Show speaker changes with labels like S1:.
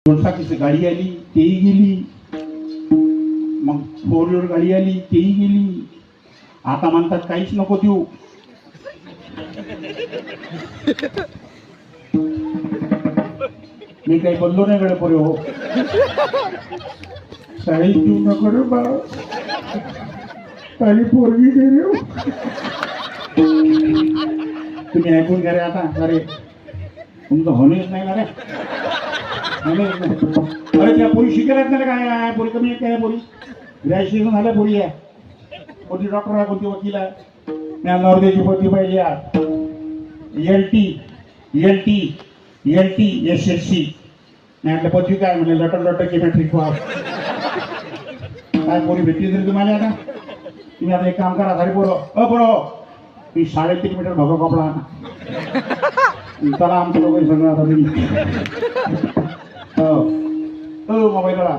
S1: दुचाकीची गाडी आली तेही गेली, मग 4 व्हीलर गाडी आली तेही गेली. आता म्हणतात काहीच नको देऊ. मी काही बोललो नाही गडे पोरे हो, काहीच देऊ नको रे बाळा, काही पोरगी दे रे. तुम्ही ऐकून घ्या रे आता. अरे तुमचं होणेच नाही ना रे. अरे त्या पोरी शिकायलाच नाही काय, पोरी कमी आहे काय, पोरी ग्रॅज्युएशन झाल्या, पोरी आहे, कोणती डॉक्टर आहे, कोणती वकील आहे, मी नवरदेची पोरगी पाहिजे यार. LT नाही आपल्या पदवी काय म्हणे, लटर की मॅट्रिक पास. काय पोरी भेटली तरी तुम्हाला आता. तुम्ही आता एक काम करा, सारी पोरं मी 3.5 मीटर भोगा कपडा चला आमचं लोक सगळं आता तुम्ही मोबाईल करा.